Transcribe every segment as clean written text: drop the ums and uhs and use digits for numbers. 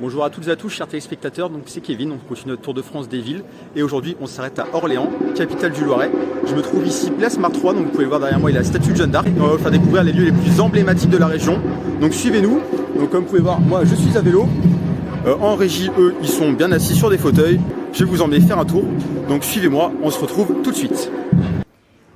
Bonjour à toutes et à tous, chers téléspectateurs, donc c'est Kevin, on continue notre tour de France des villes et aujourd'hui on s'arrête à Orléans, capitale du Loiret. Je me trouve ici place Marc III, donc vous pouvez le voir derrière moi, il y a la statue de Jeanne d'Arc. On va vous faire découvrir les lieux les plus emblématiques de la région, donc suivez-nous. Donc comme vous pouvez voir, moi je suis à vélo, en régie eux ils sont bien assis sur des fauteuils. Je vais vous emmener faire un tour, donc suivez-moi, on se retrouve tout de suite.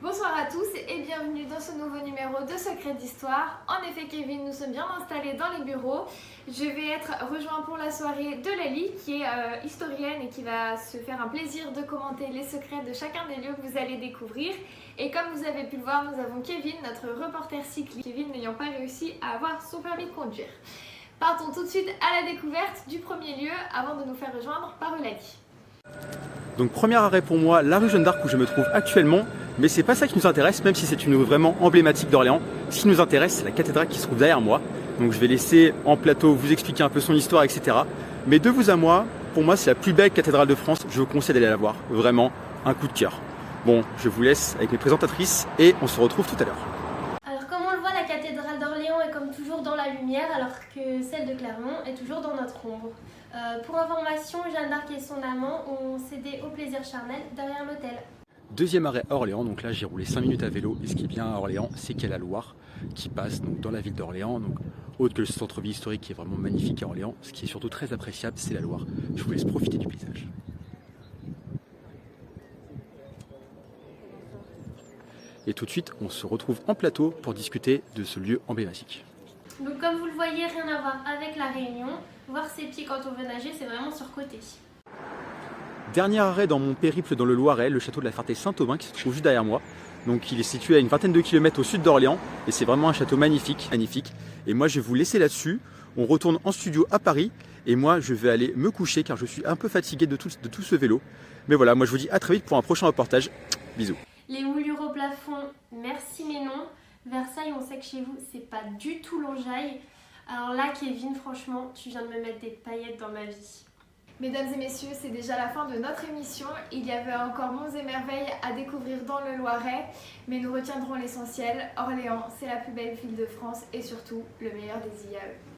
Bonsoir à tous et bienvenue dans ce nouveau numéro de Secrets d'Histoire. En effet Kevin, nous sommes bien installés dans les bureaux. Je vais être rejoint pour la soirée de Lali qui est historienne et qui va se faire un plaisir de commenter les secrets de chacun des lieux que vous allez découvrir. Et comme vous avez pu le voir, nous avons Kevin, notre reporter cycliste, Kevin n'ayant pas réussi à avoir son permis de conduire. Partons tout de suite à la découverte du premier lieu avant de nous faire rejoindre par Lali. Donc premier arrêt pour moi, la rue Jeanne d'Arc où je me trouve actuellement, mais c'est pas ça qui nous intéresse, même si c'est une rue vraiment emblématique d'Orléans. Ce qui nous intéresse, c'est la cathédrale qui se trouve derrière moi. Donc je vais laisser en plateau vous expliquer un peu son histoire, etc. Mais de vous à moi, pour moi c'est la plus belle cathédrale de France, je vous conseille d'aller la voir, vraiment un coup de cœur. Bon, je vous laisse avec mes présentatrices et on se retrouve tout à l'heure. Alors comme on le voit, la cathédrale d'Orléans est comme toujours dans la lumière, alors que celle de Clermont est toujours dans notre ombre. Pour information, Jeanne d'Arc et son amant ont cédé au plaisir charnel derrière l'hôtel. Deuxième arrêt à Orléans, donc là j'ai roulé 5 minutes à vélo et ce qui est bien à Orléans, c'est qu'il y a la Loire qui passe donc dans la ville d'Orléans, donc autre que le centre-ville historique qui est vraiment magnifique à Orléans, ce qui est surtout très appréciable, c'est la Loire. Je vous laisse profiter du paysage. Et tout de suite, on se retrouve en plateau pour discuter de ce lieu emblématique. Donc comme vous le voyez, rien à voir avec la Réunion. Voir ses pieds quand on veut nager, c'est vraiment surcoté. Dernier arrêt dans mon périple dans le Loiret, le château de la Ferté-Saint-Aubin qui se trouve juste derrière moi. Donc il est situé à une vingtaine de kilomètres au sud d'Orléans et c'est vraiment un château magnifique, magnifique. Et moi je vais vous laisser là-dessus. On retourne en studio à Paris et moi je vais aller me coucher car je suis un peu fatigué de tout ce vélo. Mais voilà, moi je vous dis à très vite pour un prochain reportage. Bisous. Les moulures au plafond, merci mais non. Versailles, on sait que chez vous, c'est pas du tout l'enjaille. Alors là, Kevin, franchement, tu viens de me mettre des paillettes dans ma vie. Mesdames et messieurs, c'est déjà la fin de notre émission. Il y avait encore monts et merveilles à découvrir dans le Loiret, mais nous retiendrons l'essentiel. Orléans, c'est la plus belle ville de France et surtout le meilleur des IAE.